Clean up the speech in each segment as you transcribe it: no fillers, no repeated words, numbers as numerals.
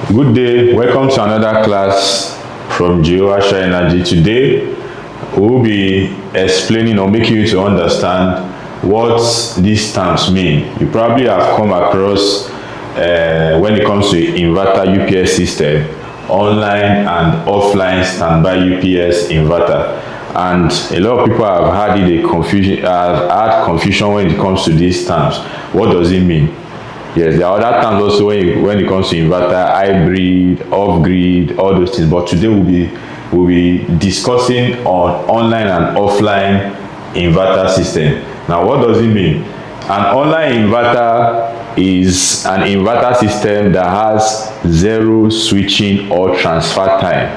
Good day, welcome to another class from Jeho Ashar Energy. Today we'll be explaining or making you to understand what these terms mean. You probably have come across when it comes to inverter UPS system, online and offline standby UPS inverter, and a lot of people have had confusion when it comes to these terms. What does it mean? Yes, there are other terms also when it comes to inverter, hybrid, off-grid, all those things. But today we'll be discussing on online and offline inverter system. Now, what does it mean? An online inverter is an inverter system that has zero switching or transfer time.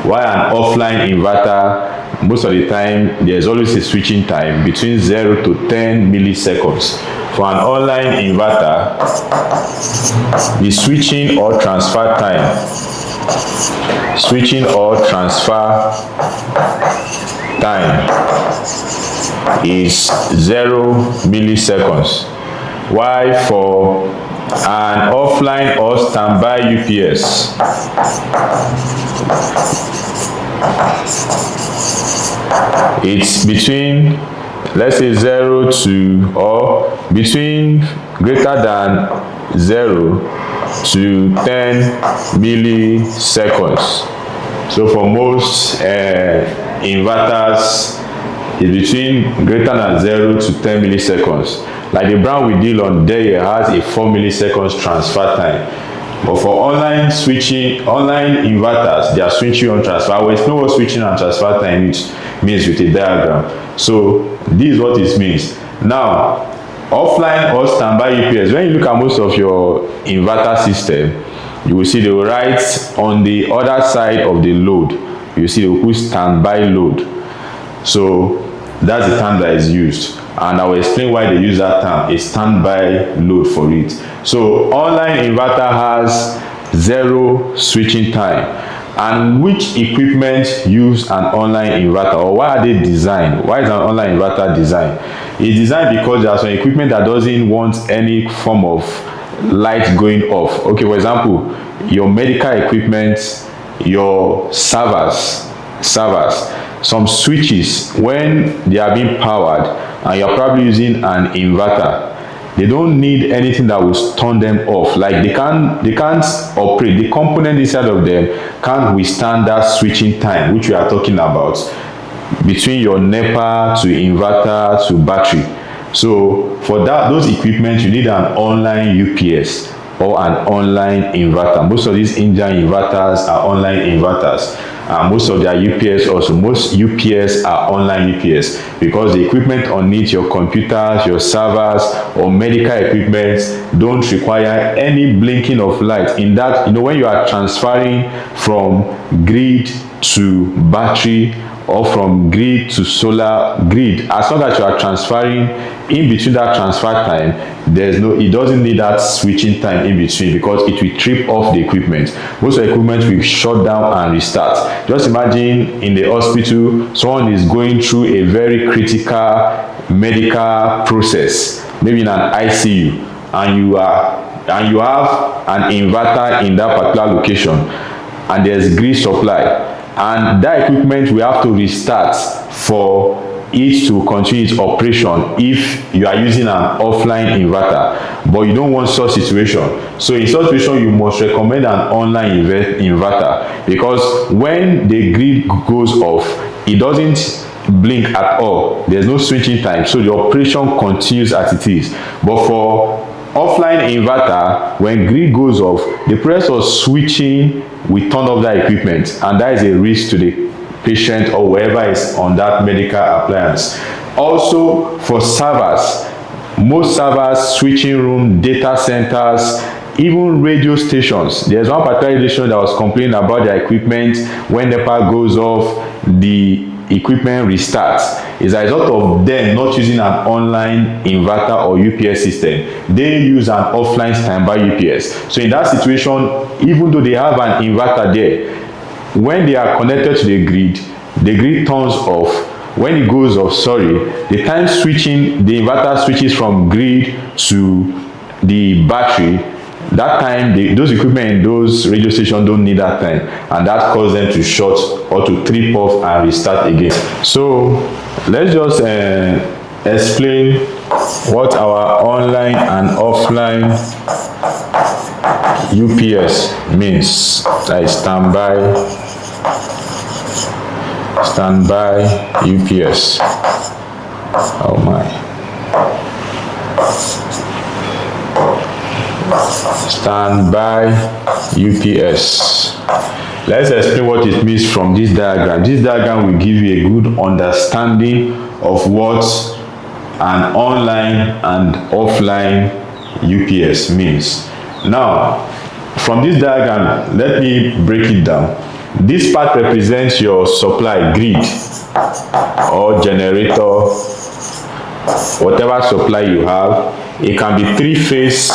While an offline inverter, most of the time there's always a switching time between 0 to 10 milliseconds. For an online inverter, the switching or transfer time is 0 milliseconds, while for an offline or standby UPS, it's between, let's say, 0 to, or between greater than 0 to 10 milliseconds. So for most inverters, it's between greater than 0 to 10 milliseconds. Like the brand we deal on there has a 4 milliseconds transfer time. But for online inverters, they are switching on transfer. I will explain what switching and transfer time means with a diagram. So this is what it means. Now, offline or standby UPS, when you look at most of your inverter system, you will see they will write on the other side of the load, you see they will put standby load. So that's the term that is used, and I will explain why they use that term, a standby load, for it. So online inverter has zero switching time. And which equipment use an online inverter, or why are they designed? Why is an online inverter designed? It's designed because there are some equipment that doesn't want any form of light going off. Okay, for example, your medical equipment, your servers, some switches, when they are being powered and you're probably using an inverter, they don't need anything that will turn them off. Like they can't operate. The component inside of them can't withstand that switching time, which we are talking about, between your NEPA to inverter to battery. So for those equipment, you need an online UPS or an online inverter. Most of these Indian inverters are online inverters. Most of their UPS also, most UPS are online UPS, because the equipment on it, your computers, your servers, or medical equipment, don't require any blinking of light. In that, when you are transferring from grid to battery or from grid to solar grid, as long as you are transferring, in between that transfer time, it doesn't need that switching time in between, because it will trip off the equipment. Most of the equipment will shut down and restart. Just imagine in the hospital, someone is going through a very critical medical process, maybe in an ICU, and you have an inverter in that particular location, and there's grid supply, and that equipment will have to restart for it to continue its operation if you are using an offline inverter. But you don't want such situation. So in such situation, you must recommend an online inverter, because when the grid goes off, it doesn't blink at all. There's no switching time, so the operation continues as it is. But for offline inverter, when grid goes off, the process of switching will turn off that equipment, and that is a risk to the patient or whoever is on that medical appliance. Also for servers, most servers, switching room, data centers, even radio stations. There's one particular radio station that was complaining about their equipment. When the power goes off, the equipment restarts. It's a result of them not using an online inverter or UPS system. They use an offline standby UPS. So in that situation, even though they have an inverter there, when they are connected to the grid turns off. When it goes off, the time switching, the inverter switches from grid to the battery, that time those equipment in those radio stations don't need that time, and that causes them to short or to trip off and restart again. So let's just explain what our online and offline UPS means. That is standby UPS. Oh my. Standby UPS. Let's explain what it means from this diagram. This diagram will give you a good understanding of what an online and offline UPS means. Now, from this diagram, let me break it down. This part represents your supply grid or generator, whatever supply you have. It can be 3-phase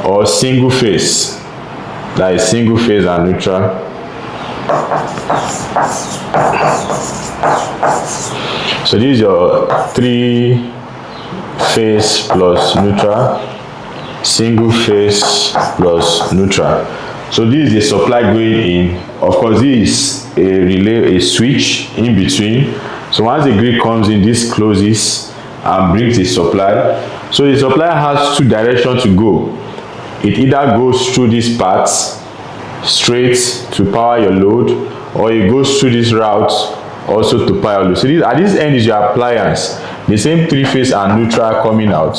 or single phase. That is single phase and neutral. So this is your 3-phase plus neutral, single phase plus neutral. So this is the supply going in. Of course, this is a relay, a switch in between. So once the grid comes in, this closes and brings the supply. So the supply has 2 directions to go. It either goes through this path straight to power your load, or it goes through this route also to power load. So at this end is your appliance, the same 3-phase and neutral coming out,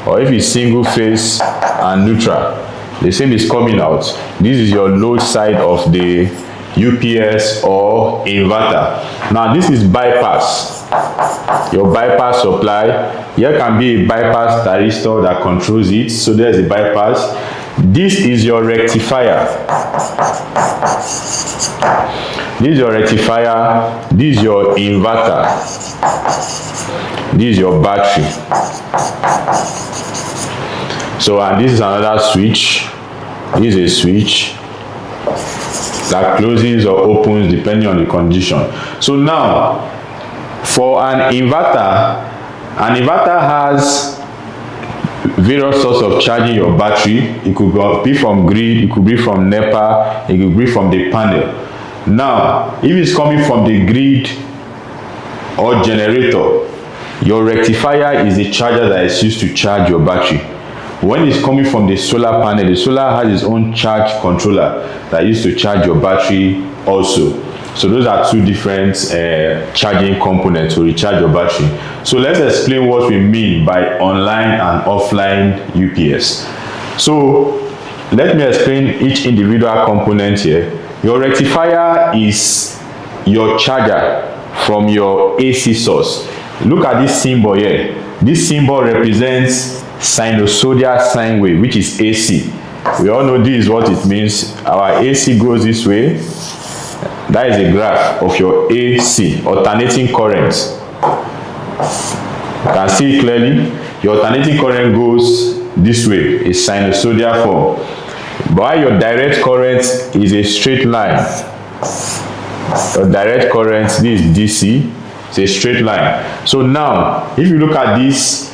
or if it's single phase and neutral, the same is coming out. This is your load side of the UPS or inverter. Now this is bypass, your bypass supply. Here can be a bypass thyristor that controls it. So there's a bypass. This is your rectifier. This is your rectifier. This is your inverter. This is your battery. So and this is another switch. This is a switch that closes or opens depending on the condition. So now, for an inverter has various sorts of charging your battery. It could be from grid, it could be from NEPA, it could be from the panel. Now, if it's coming from the grid or generator, your rectifier is the charger that is used to charge your battery. When it's coming from the solar panel, the solar has its own charge controller that used to charge your battery also. So those are 2 different charging components to recharge your battery. So let's explain what we mean by online and offline UPS. So let me explain each individual component here. Your rectifier is your charger from your AC source. Look at this symbol here. This symbol represents sinusoidal sine wave, which is AC. We all know this is what it means. Our AC goes this way. That is a graph of your AC, alternating current. You can see it clearly. Your alternating current goes this way, a sinusoidal form. But your direct current is a straight line. Your direct current, this is DC, it's a straight line. So now, if you look at this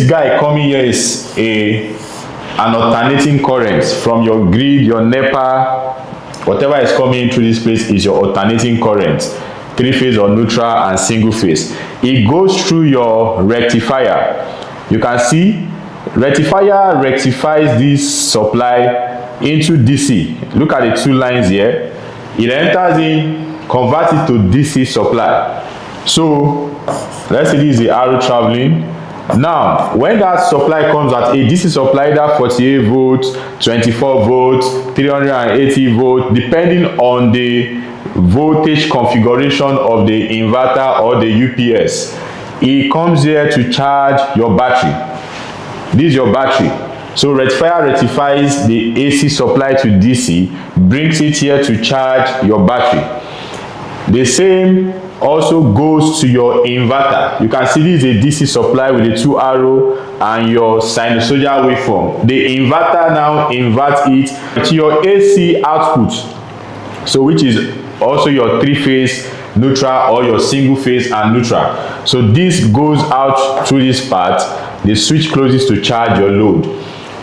guy coming here is an alternating current from your grid, your NEPA, whatever is coming into this place is your alternating current, 3-phase or neutral and single phase. It goes through your rectifier. You can see rectifier rectifies this supply into DC. Look at the 2 lines here. It enters in, converts it to DC supply. So let's say this is the arrow traveling. Now, when that supply comes at a DC supply, that 48 volts, 24 volts, 380 volts, depending on the voltage configuration of the inverter or the UPS, it comes here to charge your battery. This is your battery. So rectifier rectifies the AC supply to DC, brings it here to charge your battery. The same also goes to your inverter. You can see this is a DC supply with a 2 arrow and your sinusoidal waveform. The inverter now inverts it to your AC output, so which is also your 3-phase neutral or your single phase and neutral. So this goes out through this part. The switch closes to charge your load.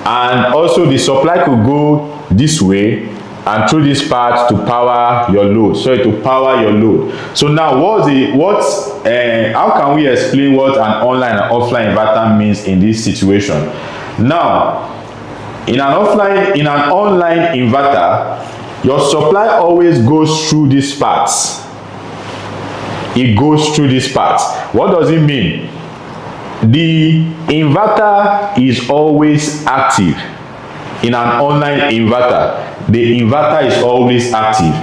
and also the supply could go this way and through this part to power your load, to power your load. So now how can we explain what an online and offline inverter means in this situation? Now, in an online inverter, your supply always goes through this part. It goes through this part. What does it mean? The inverter is always active. In an online inverter, the inverter is always active.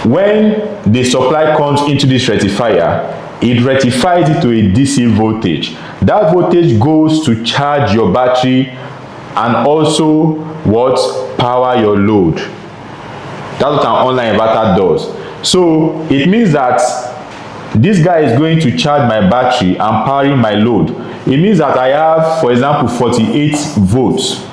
When the supply comes into this rectifier, it rectifies it to a DC voltage. That voltage goes to charge your battery and also power your load. That's what an online inverter does. So it means that this guy is going to charge my battery and powering my load. It means that I have, for example, 48 volts.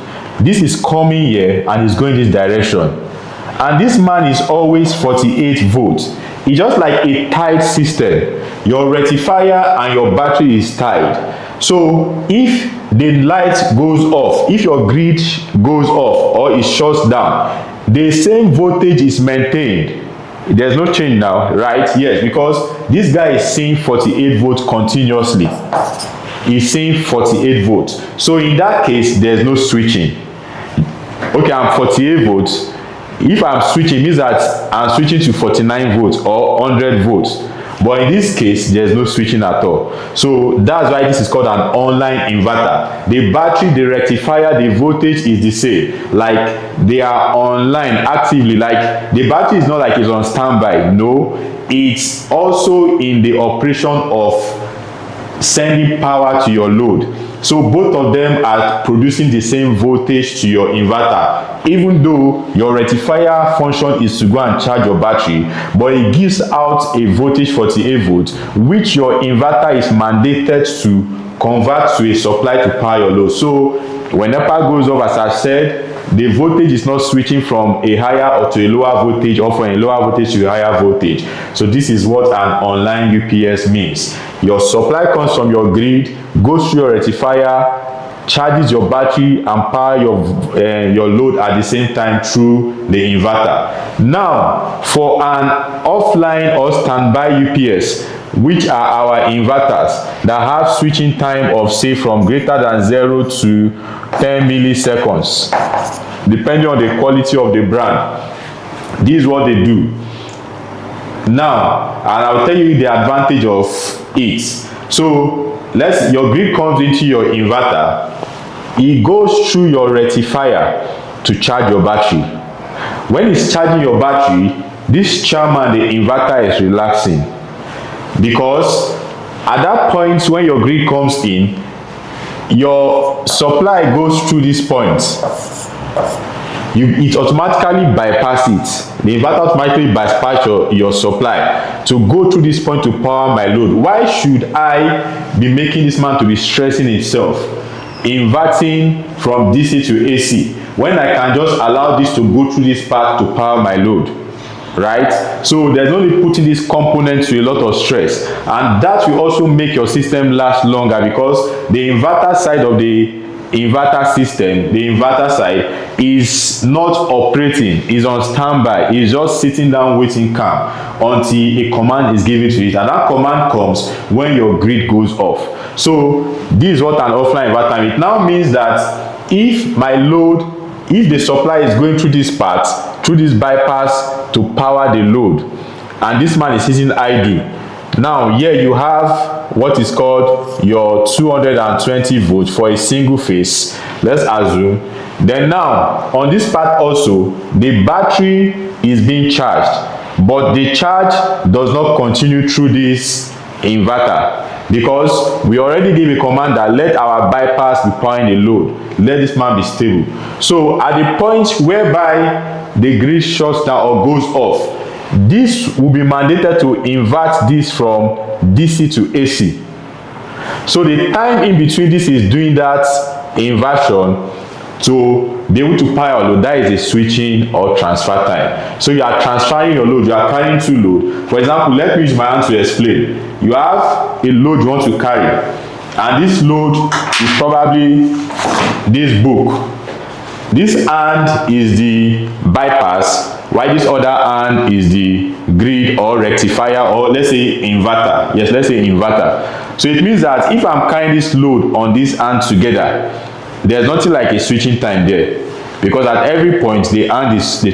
This is coming here and is going this direction. And this man is always 48 volts. It's just like a tied system. Your rectifier and your battery is tied. So if the light goes off, if your grid goes off or it shuts down, the same voltage is maintained. There's no change now, right? Yes, because this guy is seeing 48 volts continuously. He's seeing 48 volts. So in that case, there's no switching. Okay, I'm 48 volts. If I'm switching, it means that I'm switching to 49 volts or 100 volts. But in this case, there's no switching at all. So that's why this is called an online inverter. The battery, the rectifier, the voltage is the same. Like they are online actively. Like the battery is not like it's on standby. No, it's also in the operation of sending power to your load. So both of them are producing the same voltage to your inverter, even though your rectifier function is to go and charge your battery, but it gives out a voltage 48 volts, which your inverter is mandated to convert to a supply to power your load. So when NEPA goes off, as I said, the voltage is not switching from a higher or to a lower voltage or from a lower voltage to a higher voltage. So this is what an online UPS means. Your supply comes from your grid, goes through your rectifier, charges your battery and power your load at the same time through the inverter. Now, for an offline or standby UPS, which are our inverters that have switching time of say from greater than 0 to 10 milliseconds, depending on the quality of the brand. This is what they do. Now, and I'll tell you the advantage of it. So your grid comes into your inverter, it goes through your rectifier to charge your battery. When it's charging your battery, this charmer, the inverter, is relaxing, because at that point when your grid comes in, your supply goes through this point. It automatically bypass it. The inverter automatically bypass your supply to go through this point to power my load. Why should I be making this man to be stressing himself, inverting from DC to AC, when I can just allow this to go through this path to power my load? Right? So there's no need putting this component to a lot of stress, and that will also make your system last longer, because the inverter side of the inverter system, the inverter side, is not operating, is on standby, is just sitting down waiting calm until a command is given to it, and that command comes when your grid goes off. So this is what an offline inverter means. It now means that if the supply is going through this part, through this bypass to power the load, and this man is sitting idle, now here you have what is called your 220 volts for a single phase, let's assume. Then now on this part also, the battery is being charged, but the charge does not continue through this inverter, because we already gave a command that let our bypass be powering the load, let this man be stable. So at the point whereby the grid shuts down or goes off, this will be mandated to invert this from DC to AC. So the time in between this is doing that inversion to be able to power your load, that is a switching or transfer time. So you are transferring your load, you are carrying two load. For example, let me use my hand to explain. You have a load you want to carry, and this load is probably this book. This hand is the bypass, while this other hand is the grid or rectifier, or let's say inverter. Yes, let's say inverter. So it means that if I'm carrying this load on this hand together, there's nothing like a switching time there, because at every point the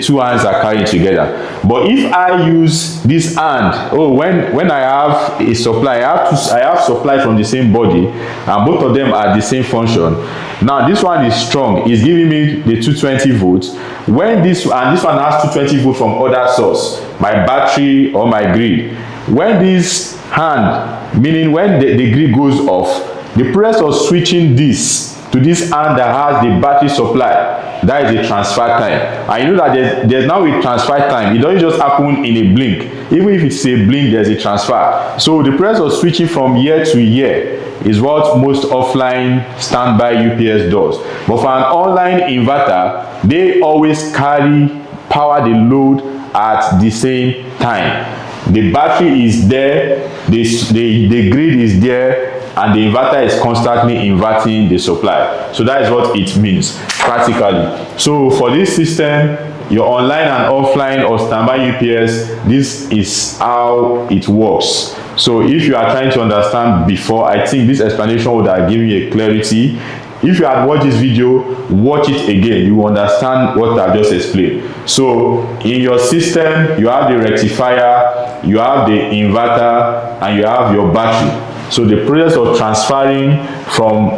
two hands are carrying together. But if I use this hand, when I have a supply, I have supply from the same body, and both of them are the same function. Now this one is strong, it's giving me the 220 volts. When this one has 220 volts from other source, my battery or my grid. When this hand, meaning when the grid goes off, the process of switching this to this hand that has the battery supply, that is the transfer time. And you know that there's now a transfer time. It doesn't just happen in a blink. Even if it's a blink, there's a transfer. So the process of switching from year to year is what most offline standby UPS does. But for an online inverter, they always power the load at the same time. The battery is there, the grid is there, and the inverter is constantly inverting the supply. So that is what it means practically. So for this system, your online and offline or standby UPS, this is how it works. So if you are trying to understand before, I think this explanation would have given you a clarity. If you had watched this video, watch it again, you will understand what I've just explained. So in your system, you have the rectifier, you have the inverter, and you have your battery. So the process of transferring from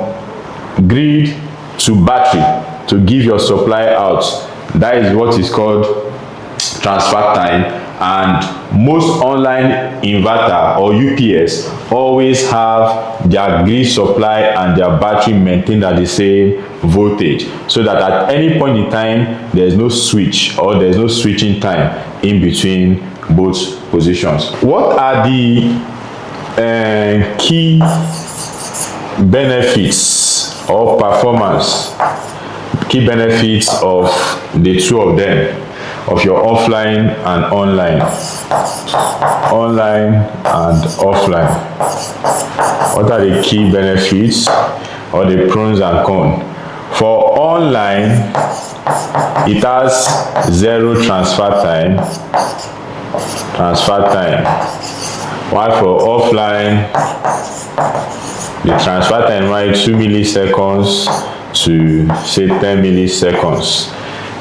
grid to battery to give your supply out, that is what is called transfer time. And most online inverter or UPS always have their grid supply and their battery maintained at the same voltage, so that at any point in time there is no switch or there is no switching time in between both positions. What are the key benefits of performance, key benefits of the two of them, of your offline and online and offline? What are the key benefits or the pros and cons? For online, it has zero transfer time, while for offline, the transfer time might 2 milliseconds to say 10 milliseconds,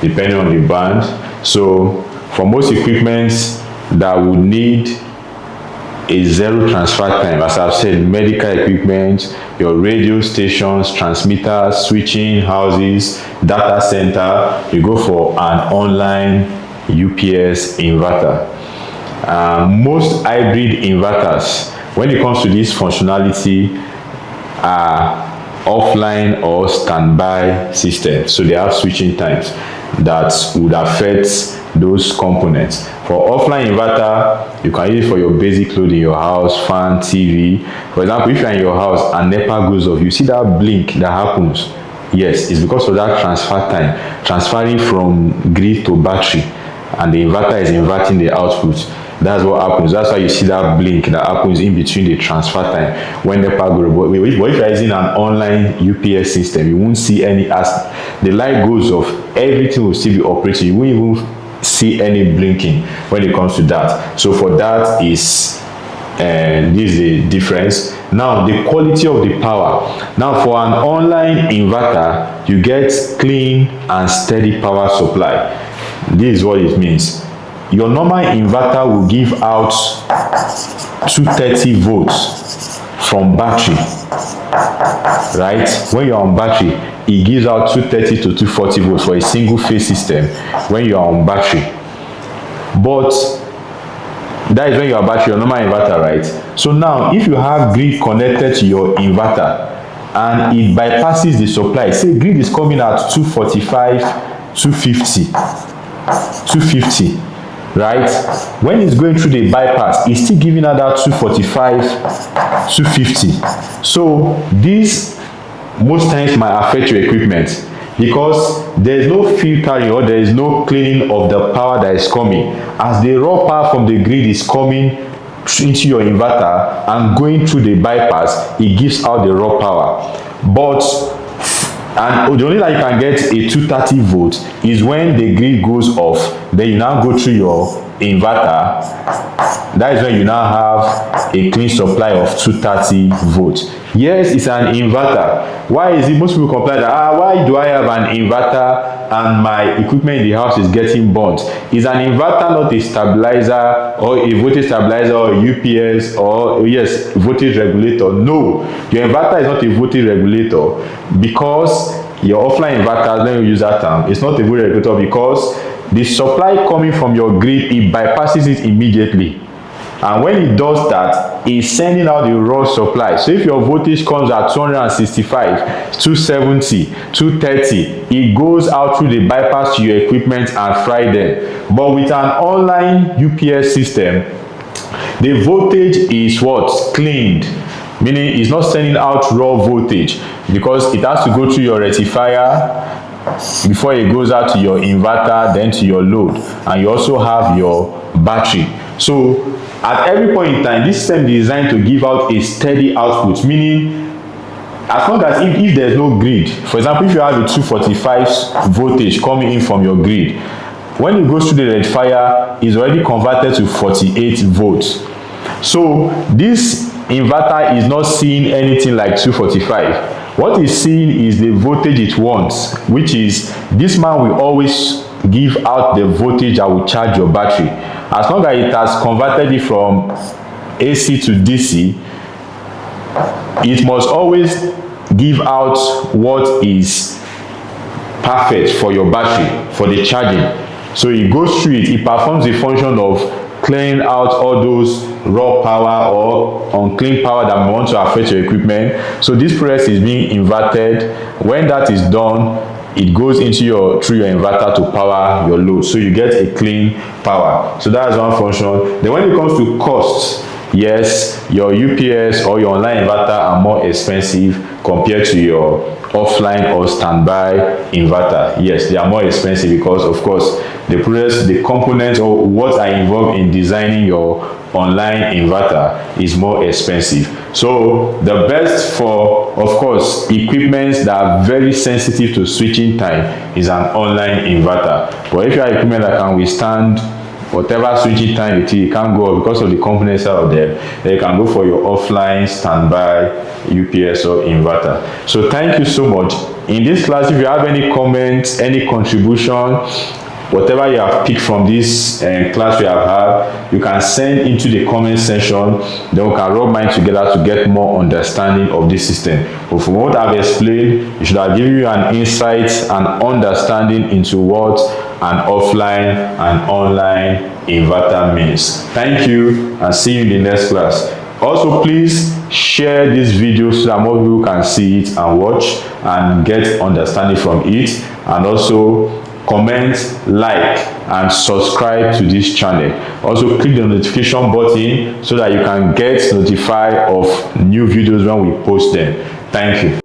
depending on the band. So for most equipments that would need a zero transfer time, as I've said, medical equipment, your radio stations, transmitters, switching houses, data center, you go for an online UPS inverter. Most hybrid inverters, when it comes to this functionality, are offline or standby systems. So they have switching times that would affect those components. For offline inverter, you can use it for your basic load in your house, fan, TV. For example, if you're in your house and NEPA goes off, you see that blink that happens. Yes, it's because of that transfer time, transferring from grid to battery, and the inverter is inverting the output. That's what happens. That's why you see that blink that happens in between the transfer time when the power goes. But if you're using an online UPS system, you won't see any, as the light goes off, everything will still be operating. You won't even see any blinking when it comes to that. So for that is this is the difference. Now the quality of the power. Now for an online inverter, you get clean and steady power supply. This is what it means. Your normal inverter will give out 230 volts from battery, right? When you're on battery, it gives out 230 to 240 volts for a single phase system when you're on battery. But that is when you're battery, your normal inverter, right? So now if you have grid connected to your inverter and it bypasses the supply, say grid is coming at 245, 250, right? When it's going through the bypass, it's still giving out that 245, 250. So this most times might affect your equipment because there is no filtering or there is no cleaning of the power that is coming. As the raw power from the grid is coming into your inverter and going through the bypass, it gives out the raw power. But and the only that you can get a 230 volt is when the grid goes off. Then you now go through your inverter. That is when you now have a clean supply of 230 volts. Yes, it's an inverter. Why is it? Most people complain that why do I have an inverter and my equipment in the house is getting burnt? Is an inverter not a stabilizer or a voltage stabilizer or a UPS or yes, voltage regulator? No, your inverter is not a voltage regulator, because your offline inverters, let me use that term, it's not a voltage regulator because the supply coming from your grid, it bypasses it immediately. And when it does that, it's sending out the raw supply. So if your voltage comes at 265, 270, 230, it goes out through the bypass to your equipment and fry them. But with an online UPS system, the voltage is what? Cleaned. Meaning it's not sending out raw voltage, because it has to go through your rectifier before it goes out to your inverter, then to your load, and you also have your battery. So at every point in time, this system is designed to give out a steady output, meaning as long as if there's no grid, for example, if you have a 245 voltage coming in from your grid, when it goes through the rectifier, it's already converted to 48 volts. So this inverter is not seeing anything like 245. What it's seeing is the voltage it wants, which is this man will always give out the voltage that will charge your battery. As long as it has converted it from AC to DC, it must always give out what is perfect for your battery, for the charging. So it goes through it performs the function of clearing out all those raw power or unclean power that may want to affect your equipment. So this process is being inverted. When that is done, it goes into through your inverter to power your load, so you get a clean power. So that's one function. Then when it comes to costs, yes, your UPS or your online inverter are more expensive compared to your offline or standby inverter. Yes, they are more expensive because of course the process, the components or what are involved in designing your online inverter is more expensive. So the best for, of course, equipment that are very sensitive to switching time is an online inverter. But if you have equipment that can withstand whatever switching time it can't go up because of the components out there, then you can go for your offline standby UPS or inverter. So thank you so much. In this class, if you have any comments, any contribution, whatever you have picked from this class we have had, you can send into the comment section. Then we can rub minds together to get more understanding of this system. But from what I've explained, it should have given you an insight and understanding into what an offline and online inverter means. Thank you and see you in the next class. Also, please share this video so that more people can see it and watch and get understanding from it. And also comment, like and subscribe to this channel. Also click the notification button so that you can get notified of new videos when we post them. Thank you.